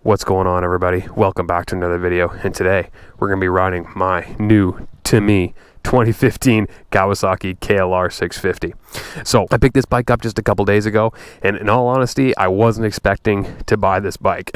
What's going on, everybody? Welcome back to another video, and today we're going to be riding my new, to me, 2015 Kawasaki KLR650. So I picked this bike up just a couple days ago, and in all honesty, I wasn't expecting to buy this bike.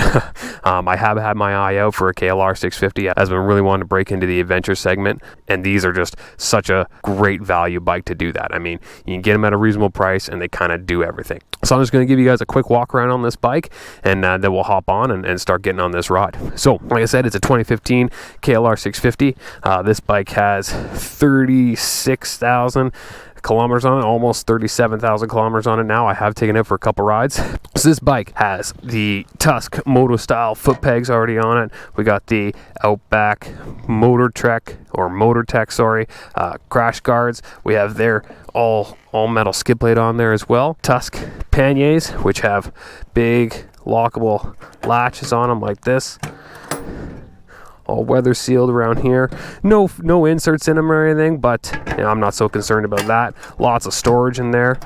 I have had my eye out for a KLR650 as I've been really wanting to break into the adventure segment, and these are just such a great value bike to do that. I mean, you can get them at a reasonable price, and they kind of do everything. So I'm just going to give you guys a quick walk around on this bike, and then we'll hop on and start getting on this ride. So, like I said, it's a 2015 KLR650. This bike has 36,000 kilometers on it, almost 37,000 kilometers on it now. I have taken it for a couple rides. So this bike has the Tusk Moto style foot pegs already on it. We got the Outback Motor Tech crash guards. We have their all metal skid plate on there as well. Tusk panniers, which have big lockable latches on them like this. All weather sealed around here. No inserts in them or anything, but you know, I'm not so concerned about that. Lots of storage in there.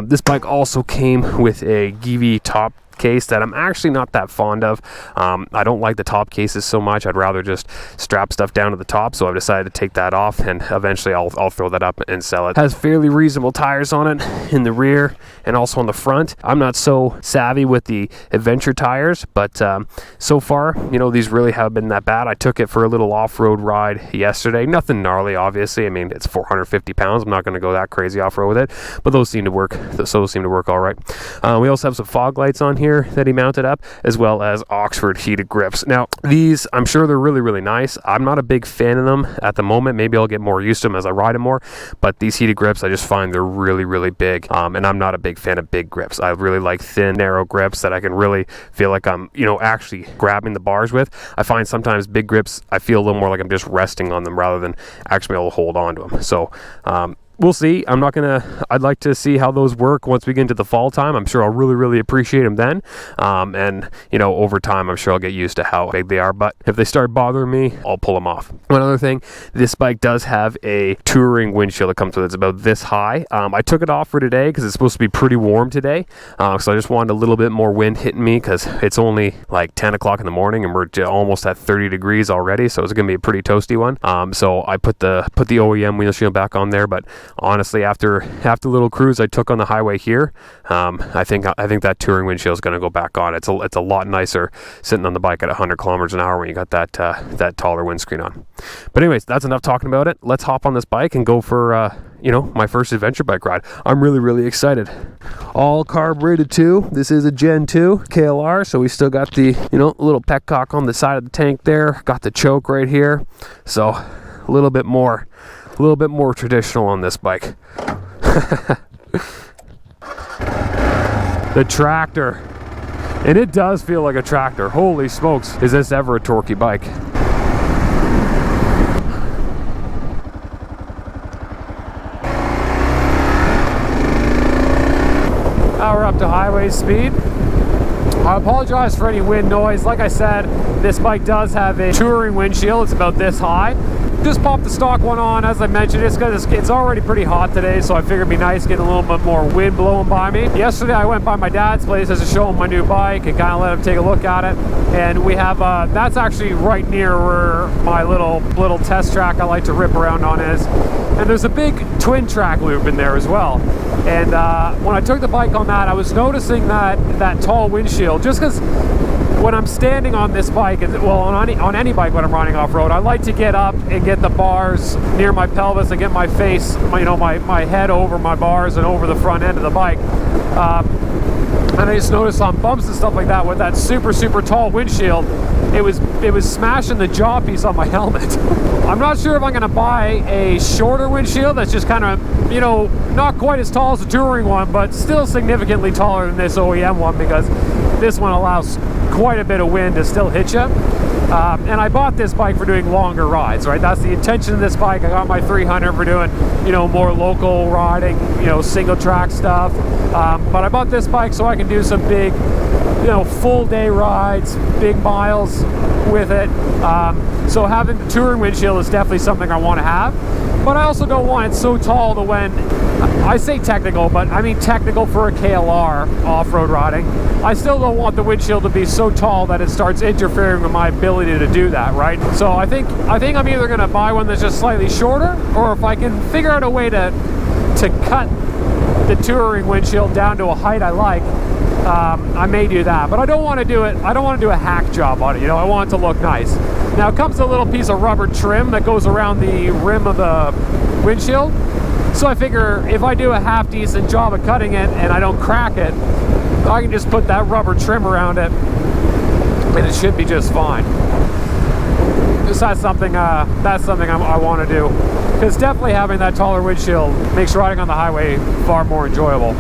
This bike also came with a Givi top case that I'm actually not that fond of. I don't like the top cases so much. I'd rather just strap stuff down to the top, so I've decided to take that off, and eventually I'll throw that up and sell it. Has fairly reasonable tires on it in the rear and also on the front. I'm not so savvy with the adventure tires, but so far, you know, these really haven't been that bad. I took it for a little off-road ride yesterday. Nothing gnarly, obviously. I mean, it's 450 pounds. I'm not going to go that crazy off-road with it, but those seem to work. Those seem to work all right. We also have some fog lights on here that he mounted up, as well as Oxford heated grips. Now, these, I'm sure they're really nice. I'm not a big fan of them at the moment. Maybe I'll get more used to them as I ride them more, but these heated grips, I just find they're really big, and I'm not a big fan of big grips. I really like thin, narrow grips that I can really feel like I'm, you know, actually grabbing the bars with. I find sometimes big grips, I feel a little more like I'm just resting on them rather than actually able to hold on to them. So, we'll see. I'd like to see how those work once we get into the fall time. I'm sure I'll really appreciate them then. And, you know, over time, I'm sure I'll get used to how big they are. But if they start bothering me, I'll pull them off. One other thing, this bike does have a touring windshield that comes with it. It's about this high. I took it off for today because it's supposed to be pretty warm today. So I just wanted a little bit more wind hitting me because it's only like 10 o'clock in the morning and we're almost at 30 degrees already. So it's going to be a pretty toasty one. So I put the OEM windshield back on there, but honestly, after the little cruise I took on the highway here, I think that touring windshield is going to go back on. It's a lot nicer sitting on the bike at 100 kilometers an hour when you got that taller windscreen on. But anyways, that's enough talking about it. Let's hop on this bike and go for you know, my first adventure bike ride. I'm really excited. All carbureted too. This is a Gen 2 KLR, so we still got the, you know, little petcock on the side of the tank there. Got the choke right here. So a little bit more traditional on this bike. The tractor, and it does feel like a tractor. Holy smokes, is this ever a torquey bike? Now we're up to highway speed. I apologize for any wind noise. Like I said, this bike does have a touring windshield. It's about this high. Just popped the stock one on, as I mentioned. It's because it's already pretty hot today, so I figured it'd be nice getting a little bit more wind blowing by me. Yesterday I went by my dad's place as to show him my new bike and kind of let him take a look at it. And we have that's actually right near where my little test track I like to rip around on is. And there's a big twin track loop in there as well. And when I took the bike on that, I was noticing that tall windshield, just because when I'm standing on this bike, well, on any bike when I'm riding off-road, I like to get up and get the bars near my pelvis and get my face, my head over my bars and over the front end of the bike. And I just noticed on bumps and stuff like that with that super tall windshield, it was smashing the jaw piece on my helmet. I'm not sure if I'm going to buy a shorter windshield that's just kind of, you know, not quite as tall as the touring one, but still significantly taller than this OEM one, because this one allows quite a bit of wind to still hit you. And I bought this bike for doing longer rides, right? That's the intention of this bike. I got my 300 for doing, you know, more local riding, you know, single track stuff. But I bought this bike so I can do some big, you know, full day rides, big miles with it. So having the touring windshield is definitely something I want to have. But I also don't want it so tall that when I say technical, but I mean technical for a KLR off-road riding, I still don't want the windshield to be so tall that it starts interfering with my ability to do that, right? So I think I'm either going to buy one that's just slightly shorter, or if I can figure out a way to cut the touring windshield down to a height I like, I may do that. But I don't want to do it. I don't want to do a hack job on it. You know, I want it to look nice. Now it comes with a little piece of rubber trim that goes around the rim of the windshield. So I figure if I do a half decent job of cutting it and I don't crack it, I can just put that rubber trim around it and it should be just fine. So that's something I want to do, because definitely having that taller windshield makes riding on the highway far more enjoyable.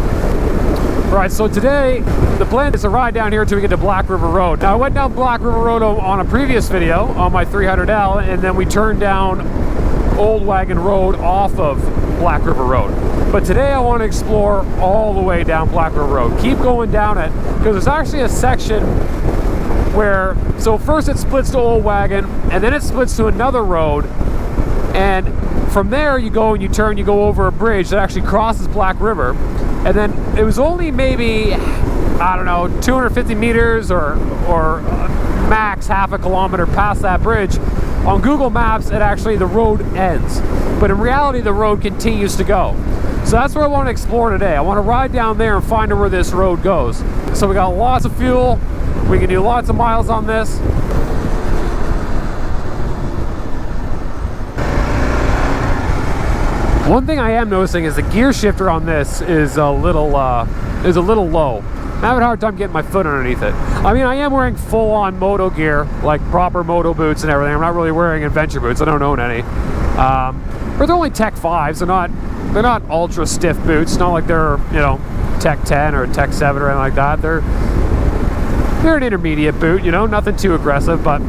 Right, so today the plan is to ride down here until we get to Black River Road. Now I went down Black River Road on a previous video on my 300L, and then we turned down Old Wagon Road off of Black River Road. But today I want to explore all the way down Black River Road. Keep going down it, because there's actually a section where, so first it splits to Old Wagon, and then it splits to another road, and from there you go and you turn, you go over a bridge that actually crosses Black River. And then it was only maybe, I don't know, 250 meters or max half a kilometer past that bridge. On Google Maps, the road ends. But in reality, the road continues to go. So that's what I want to explore today. I want to ride down there and find out where this road goes. So we got lots of fuel. We can do lots of miles on this. One thing I am noticing is the gear shifter on this is a little low. I'm having a hard time getting my foot underneath it. I mean, I am wearing full-on moto gear, like proper moto boots and everything. I'm not really wearing adventure boots. I don't own any. But they're only Tech 5s. They're not ultra stiff boots. Not like they're, you know, Tech 10 or Tech 7 or anything like that. They're an intermediate boot, you know, nothing too aggressive, but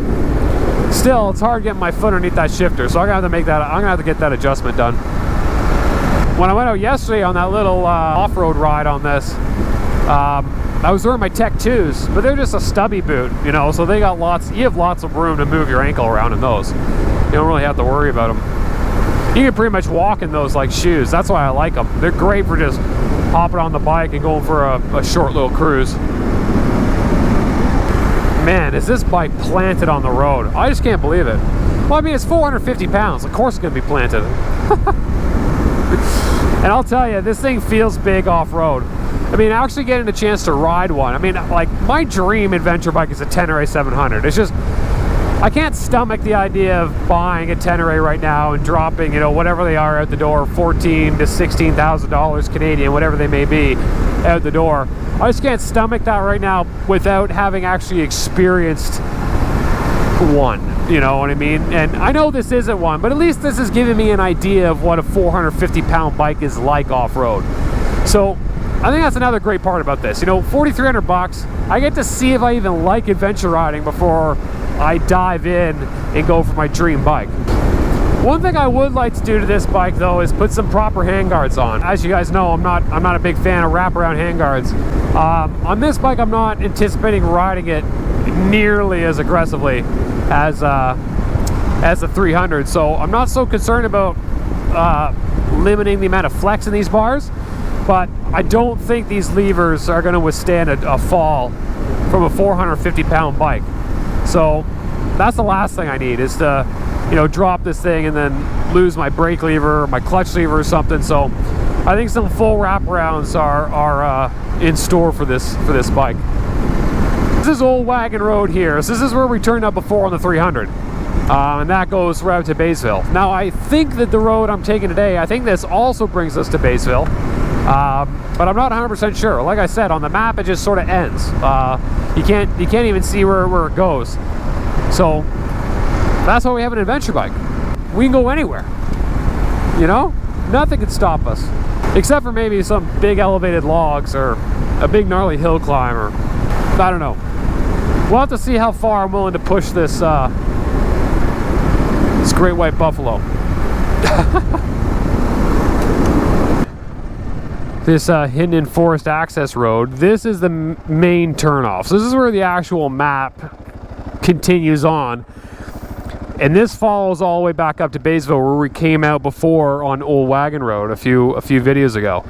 still, it's hard getting my foot underneath that shifter. So I'm gonna have to get that adjustment done. When I went out yesterday on that little off-road ride on this, I was wearing my Tech 2s, but they're just a stubby boot, you know, so you have lots of room to move your ankle around in those. You don't really have to worry about them. You can pretty much walk in those like shoes. That's why I like them. They're great for just hopping on the bike and going for a short little cruise. Man, is this bike planted on the road? I just can't believe it. Well, I mean, it's 450 pounds. Of course it's going to be planted. And I'll tell you, this thing feels big off-road. I mean, actually getting the chance to ride one. I mean, like, my dream adventure bike is a Tenere 700. It's just, I can't stomach the idea of buying a Tenere right now and dropping, you know, whatever they are out the door, $14,000 to $16,000 Canadian, whatever they may be, out the door. I just can't stomach that right now without having actually experienced one. You know what I mean? And I know this isn't one, but at least this is giving me an idea of what a 450-pound bike is like off-road. So I think that's another great part about this. You know, $4,300, I get to see if I even like adventure riding before I dive in and go for my dream bike. One thing I would like to do to this bike, though, is put some proper handguards on. As you guys know, I'm not a big fan of wraparound handguards. On this bike, I'm not anticipating riding it nearly as aggressively as the 300, so I'm not so concerned about limiting the amount of flex in these bars, but I don't think these levers are going to withstand a fall from a 450-pound bike. So that's the last thing I need, is to, you know, drop this thing and then lose my brake lever or my clutch lever or something. So I think some full wraparounds are in store for this bike. This is Old Wagon Road here. So this is where we turned up before on the 300. And that goes right to Batesville. Now I think that the road I'm taking today, I think this also brings us to Batesville. But I'm not 100% sure. Like I said, on the map it just sort of ends. You can't even see where it goes. So that's why we have an adventure bike. We can go anywhere. You know? Nothing can stop us. Except for maybe some big elevated logs or a big gnarly hill climb, or I don't know. We'll have to see how far I'm willing to push this this great white buffalo. This hidden in forest access road, this is the main turnoff. So this is where the actual map continues on. And this follows all the way back up to Baysville, where we came out before on Old Wagon Road a few videos ago.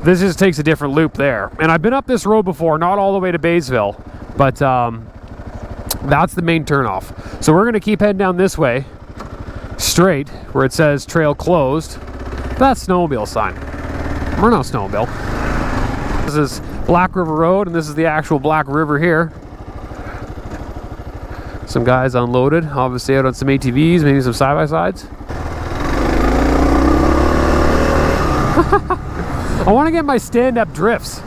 This just takes a different loop there. And I've been up this road before, not all the way to Baysville, but that's the main turnoff. So we're going to keep heading down this way, straight, where it says trail closed. That's snowmobile sign. We're not snowmobile. This is Black River Road, and this is the actual Black River here. Some guys unloaded, obviously out on some ATVs, maybe some side-by-sides. I want to get my stand-up drifts.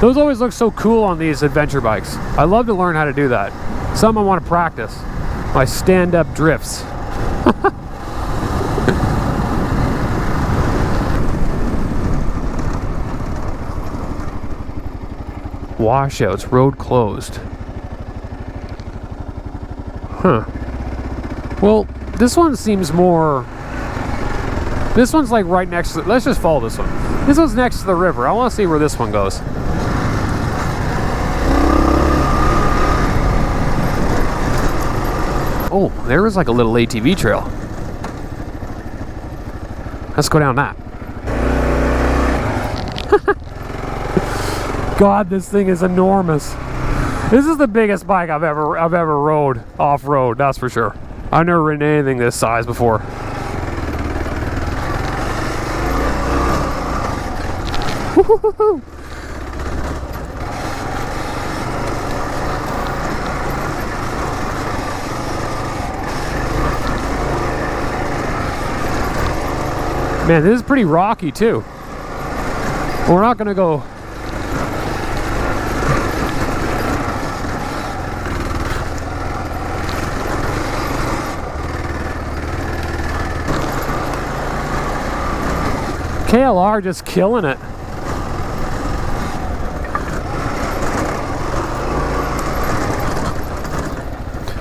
Those always look so cool on these adventure bikes. I love to learn how to do that. Something I want to practice. My stand-up drifts. Washouts, road closed. Huh. Well, this one seems more... This one's like right next to... Let's just follow this one. This one's next to the river. I want to see where this one goes. Oh, there is like a little ATV trail. Let's go down that. God, this thing is enormous. This is the biggest bike I've ever rode off-road, that's for sure. I've never ridden anything this size before. Man, this is pretty rocky too. We're not gonna go. KLR just killing it.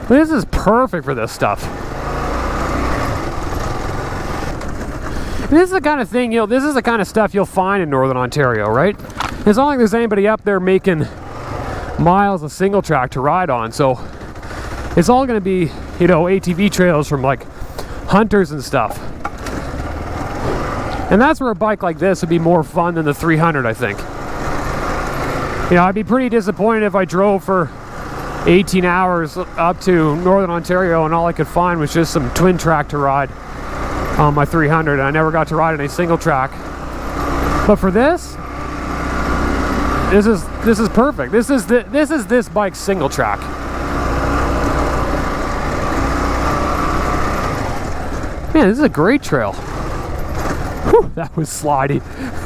This is perfect for this stuff. This is the kind of thing, this is the kind of stuff you'll find in Northern Ontario, right? It's not like there's anybody up there making miles of single track to ride on, so it's all going to be, ATV trails from like hunters and stuff. And that's where a bike like this would be more fun than the 300, I think. I'd be pretty disappointed if I drove for 18 hours up to Northern Ontario and all I could find was just some twin track to ride on my 300, and I never got to ride in a single track. But for this is perfect. This is this bike's single track. Man, this is a great trail. Whew, that was slidey.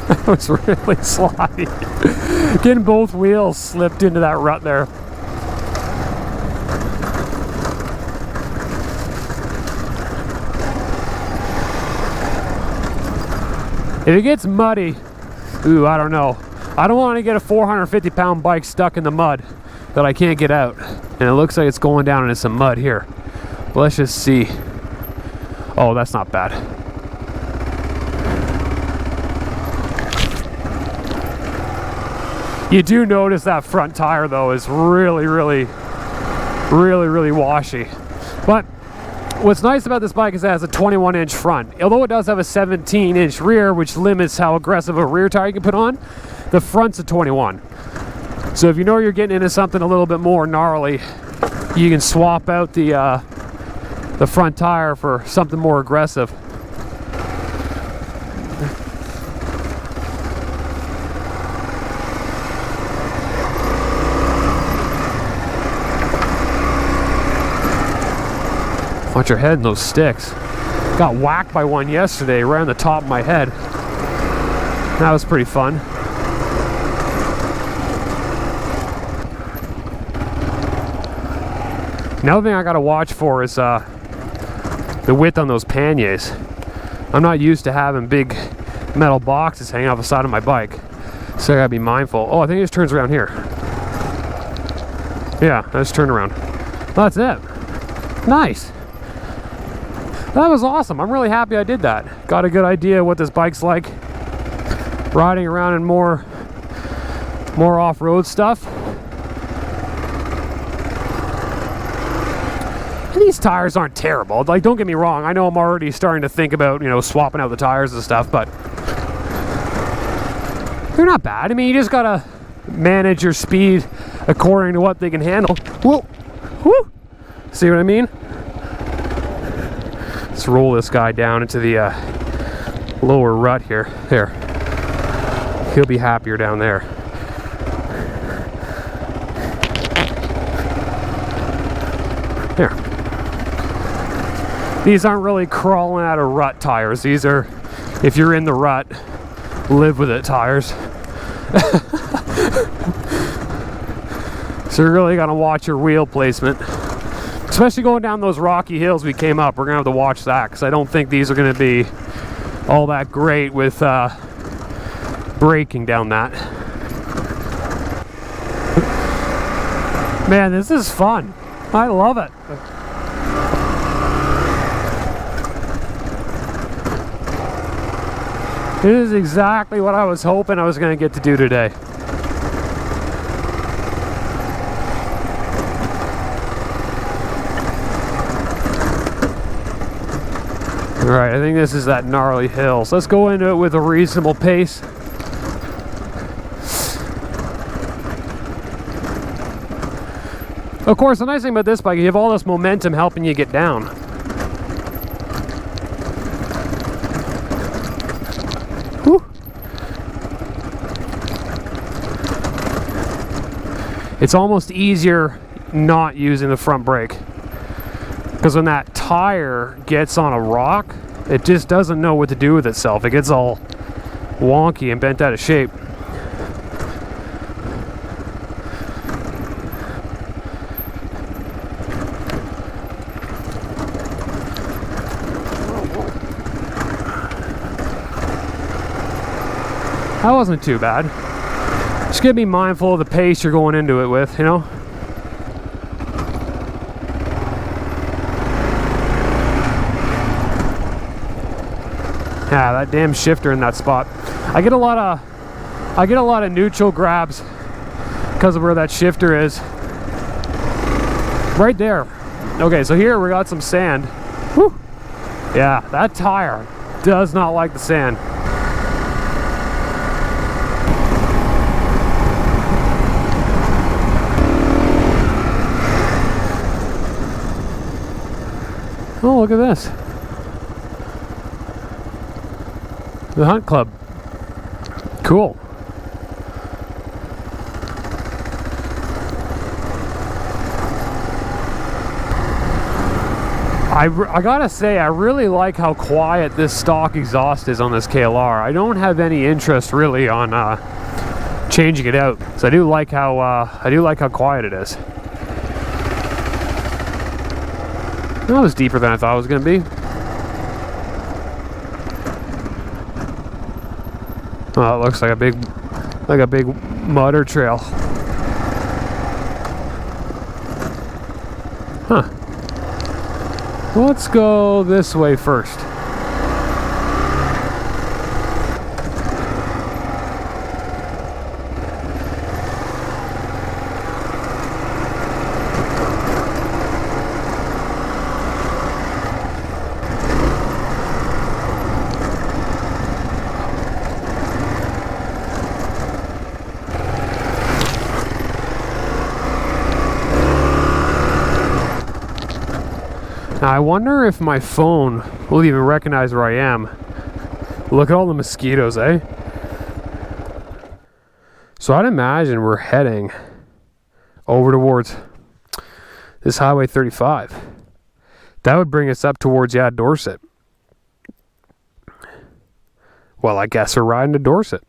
That was really slidey. Getting both wheels slipped into that rut there. If it gets muddy, ooh, I don't know. I don't want to get a 450-pound bike stuck in the mud that I can't get out. And it looks like it's going down into some mud here. But let's just see. Oh, that's not bad. You do notice that front tire though is really washy. But what's nice about this bike is it has a 21-inch front. Although it does have a 17-inch rear, which limits how aggressive a rear tire you can put on, the front's a 21. So if you're getting into something a little bit more gnarly, you can swap out the front tire for something more aggressive. Watch your head in those sticks. Got whacked by one yesterday right on the top of my head. That was pretty fun. Another thing I gotta watch for is the width on those panniers. I'm not used to having big metal boxes hanging off the side of my bike, so I gotta be mindful. Oh, I think it just turns around here. Yeah, I just turned around. Well, that's it. Nice. That was awesome. I'm really happy I did that. Got a good idea what this bike's like. Riding around in more off-road stuff. these tires aren't terrible. Like, don't get me wrong, I know I'm already starting to think about, you know, swapping out the tires and stuff, but they're not bad. I mean, you just gotta manage your speed according to what they can handle. Whoa, whoo! See what I mean? Let's roll this guy down into the lower rut here. There. He'll be happier down there. There. These aren't really crawling out of rut tires. These are, if you're in the rut, live with it tires. So you're really gonna watch your wheel placement, especially going down those rocky hills we came up. We're gonna have to watch that because I don't think these are gonna be all that great with braking down that. Man, this is fun. I love it. It is exactly what I was hoping I was going to get to do today. Alright, I think this is that gnarly hill. So let's go into it with a reasonable pace. Of course, the nice thing about this bike, you have all this momentum helping you get down. Whew. It's almost easier not using the front brake, because when that tire gets on a rock, it just doesn't know what to do with itself. It gets all wonky and bent out of shape. That wasn't too bad. Just gotta be mindful of the pace you're going into it with, you know? Yeah, that damn shifter in that spot. I get a lot of neutral grabs because of where that shifter is. Right there. Okay, so here we got some sand. Whew. Yeah, that tire does not like the sand. Oh, look at this. The Hunt Club. Cool. I gotta say, I really like how quiet this stock exhaust is on this KLR. I don't have any interest really on changing it out. So I do like how quiet it is. That was deeper than I thought it was going to be. Oh, it looks like a big mudder trail. Huh. Let's go this way first. Now, I wonder if my phone will even recognize where I am. Look at all the mosquitoes, eh? So I'd imagine we're heading over towards this Highway 35. That would bring us up towards, yeah, Dorset. Well, I guess we're riding to Dorset.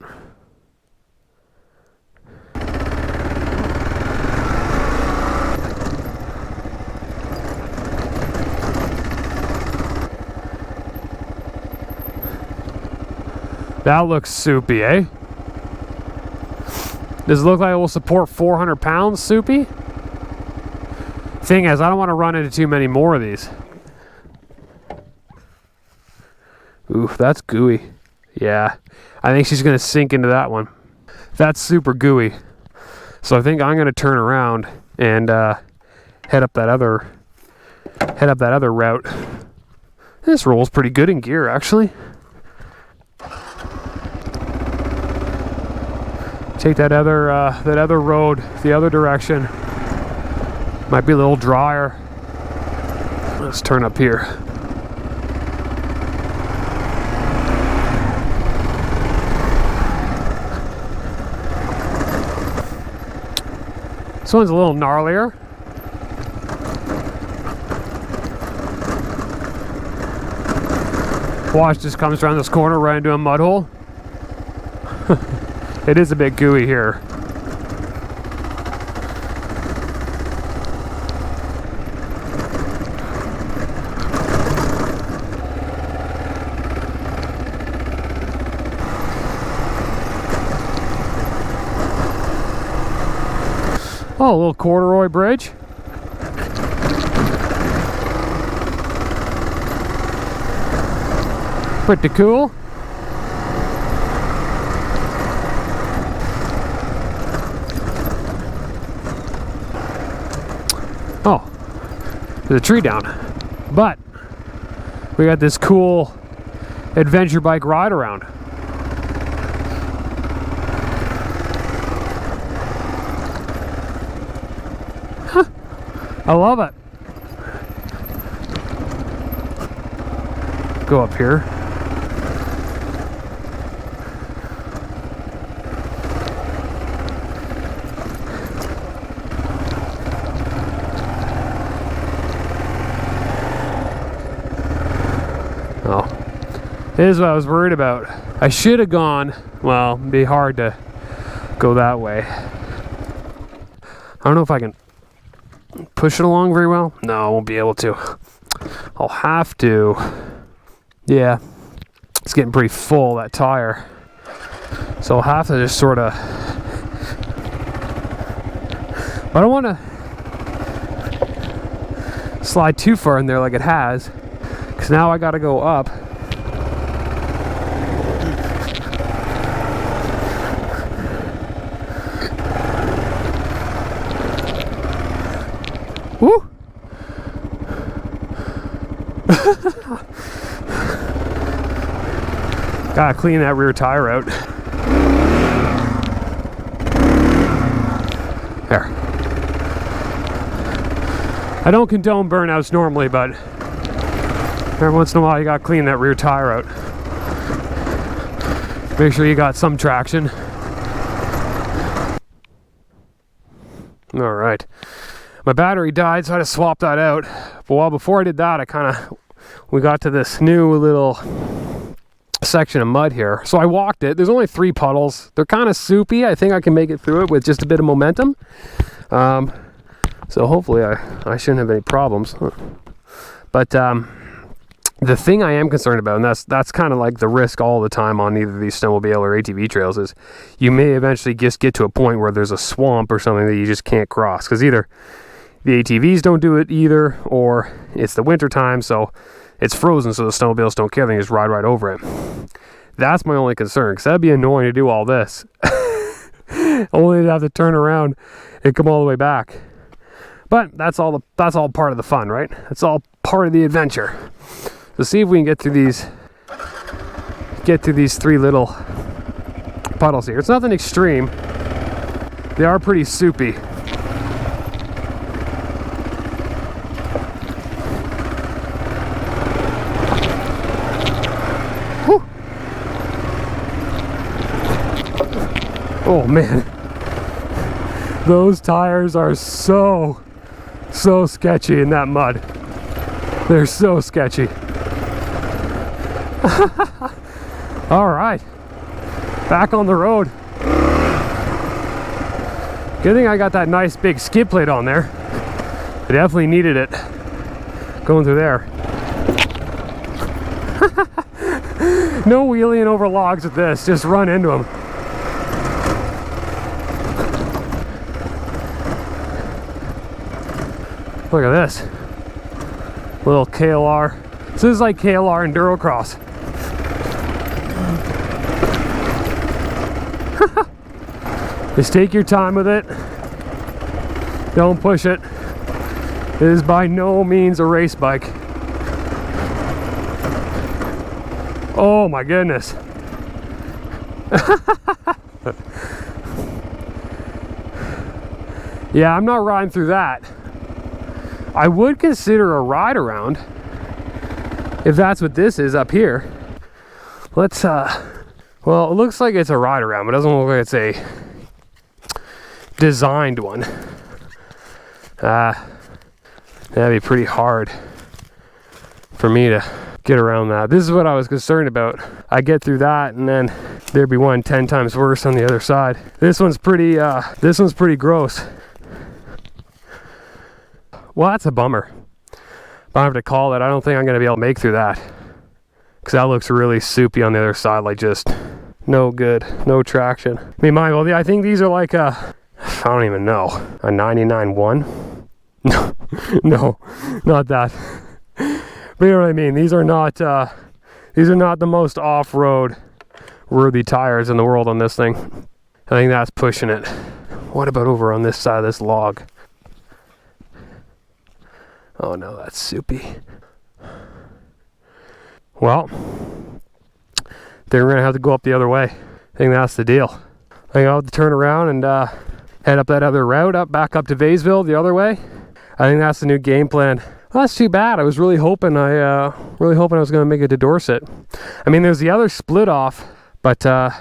That looks soupy, eh? Does it look like it will support 400 pounds, soupy? Thing is, I don't want to run into too many more of these. Ooh, that's gooey. Yeah, I think she's going to sink into that one. That's super gooey. So I think I'm going to turn around and head up that other head up that other route. This rolls pretty good in gear, actually. Take that other road the other direction. Might be a little drier. Let's turn up here. This one's a little gnarlier. Watch, just comes around this corner right into a mud hole. It is a bit gooey here. Oh, a little corduroy bridge. Pretty cool. Oh, there's a tree down. But we got this cool adventure bike ride around. Huh. I love it. Go up here. Oh, this is what I was worried about. I should have gone, well, it'd be hard to go that way. I don't know if I can push it along very well. No, I won't be able to. I'll have to. Yeah, it's getting pretty full, that tire. So I'll have to just sort of, I don't want to slide too far in there like it has, because now I got to go up. Woo! Gotta clean that rear tire out. There. I don't condone burnouts normally, but every once in a while you gotta clean that rear tire out. Make sure you got some traction. Alright. My battery died, so I had to swap that out. But while before I did that, we got to this new little section of mud here. So I walked it. There's only 3 puddles. They're kind of soupy. I think I can make it through it with just a bit of momentum. So hopefully I shouldn't have any problems. But the thing I am concerned about, and that's kind of like the risk all the time on either these snowmobile or ATV trails, is you may eventually just get to a point where there's a swamp or something that you just can't cross, because either the ATVs don't do it either, or it's the winter time, so it's frozen, so the snowmobiles don't care. They just ride right over it. That's my only concern, because that'd be annoying to do all this. Only to have to turn around and come all the way back. But that's all part of the fun, right? It's all part of the adventure. So see if we can get through these 3 little puddles here. It's nothing extreme. They are pretty soupy. Whew. Oh man, those tires are so sketchy in that mud. They're so sketchy. All right, back on the road. Good thing I got that nice big skid plate on there. I definitely needed it going through there. No wheeling over logs with this, just run into them. Look at this little KLR. This is like KLR Endurocross. Just take your time with it. Don't push it. It is by no means a race bike. Oh my goodness. Yeah, I'm not riding through that. I would consider a ride around if that's what this is up here. Let's well, it looks like it's a ride around, but it doesn't look like it's a designed one. That'd be pretty hard for me to get around that. This is what I was concerned about. I get through that and then there'd be one 10 times worse on the other side. This one's pretty gross. Well, that's a bummer. But I have to call it. I don't think I'm gonna be able to make through that. Cause that looks really soupy on the other side, like just no good, no traction. I mean, well, I think these are like a, I don't even know, a 99.1? No, no, not that. But you know what I mean? These are not the most off-road worthy tires in the world on this thing. I think that's pushing it. What about over on this side of this log? Oh no, that's soupy. Well, then we're gonna have to go up the other way. I think that's the deal. I think I'll have to turn around and head up that other route, back up to Vaysville the other way. I think that's the new game plan. Well, that's too bad. I was really hoping I was gonna make it to Dorset. I mean, there's the other split off, but I've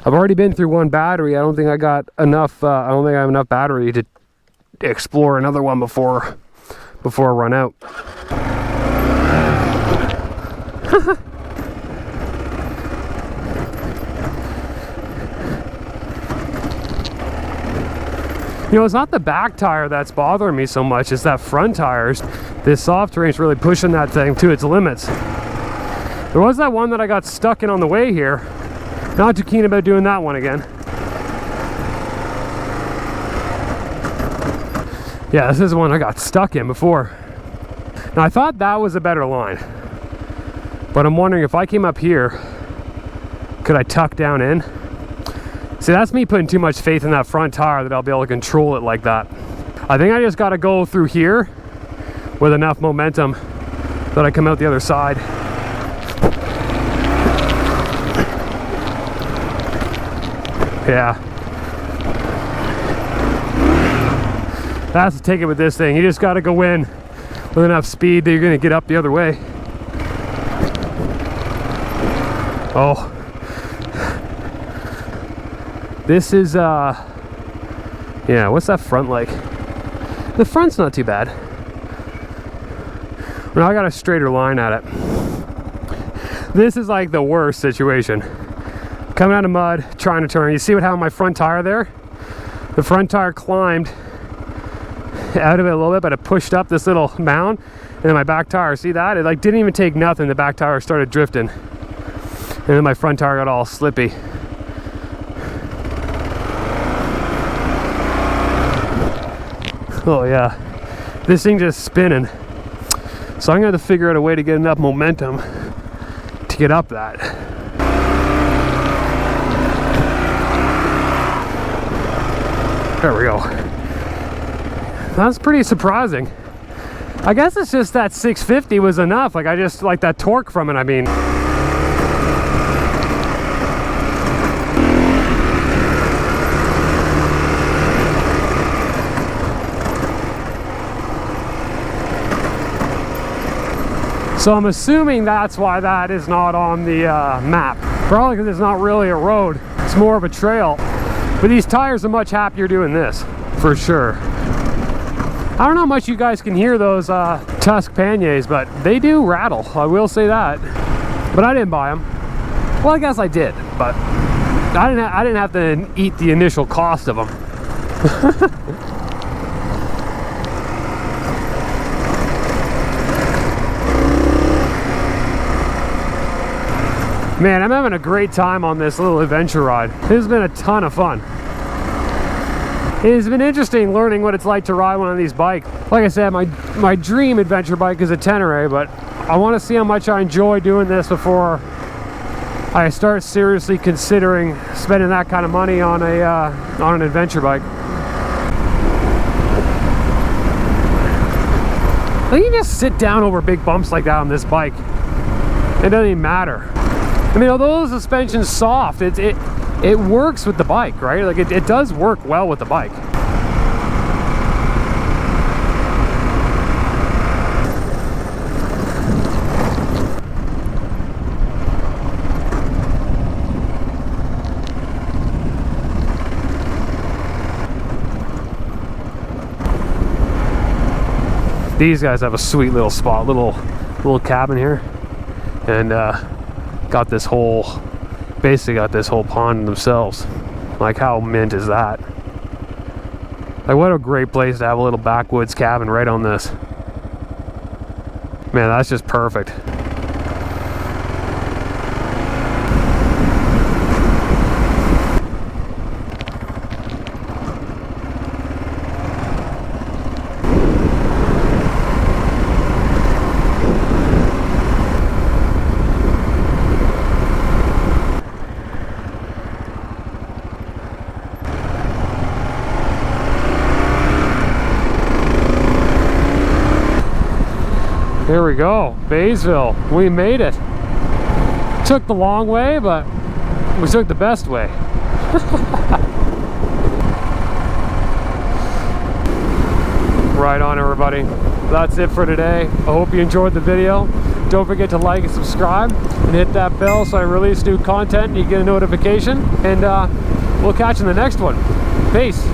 already been through one battery. I don't think I got enough. I don't think I have enough battery to explore another one before I run out. You know, it's not the back tire that's bothering me so much, it's that front tires. This soft terrain's really pushing that thing to its limits. There was that one that I got stuck in on the way here. Not too keen about doing that one again. Yeah, this is the one I got stuck in before. Now, I thought that was a better line. But I'm wondering if I came up here, could I tuck down in? See, that's me putting too much faith in that front tire that I'll be able to control it like that. I think I just got to go through here with enough momentum that I come out the other side. Yeah. That's the ticket with this thing. You just got to go in with enough speed that you're going to get up the other way. Oh. This is, yeah, what's that front like? The front's not too bad. Now I got a straighter line at it. This is like the worst situation. Coming out of mud, trying to turn. You see what happened with my front tire there? The front tire climbed out of it a little bit, but it pushed up this little mound. And then my back tire, see that? It like didn't even take nothing. The back tire started drifting. And then my front tire got all slippy. Oh yeah, this thing just spinning. So I'm gonna have to figure out a way to get enough momentum to get up that. There we go. That's pretty surprising. I guess it's just that 650 was enough. Like I just like that torque from it, I mean. So I'm assuming that's why that is not on the map. Probably because it's not really a road, it's more of a trail. But these tires are much happier doing this, for sure. I don't know how much you guys can hear those Tusk panniers, but they do rattle, I will say that. But I didn't buy them. Well, I guess I did, but I didn't have to eat the initial cost of them. Man, I'm having a great time on this little adventure ride. This has been a ton of fun. It has been interesting learning what it's like to ride one of these bikes. Like I said, my dream adventure bike is a Tenere, but I want to see how much I enjoy doing this before I start seriously considering spending that kind of money on an adventure bike. Like, you just sit down over big bumps like that on this bike. It doesn't even matter. I mean, although the suspension's soft, it works with the bike, right? Like it does work well with the bike. These guys have a sweet little spot, little cabin here, and basically got this whole pond themselves. Like, how mint is that? Like, what a great place to have a little backwoods cabin right on this. Man, that's just perfect. Here we go, Baysville. We made it. Took the long way, but we took the best way. Right on, everybody. That's it for today. I hope you enjoyed the video. Don't forget to like and subscribe and hit that bell so I release new content and you get a notification. And we'll catch you in the next one. Peace.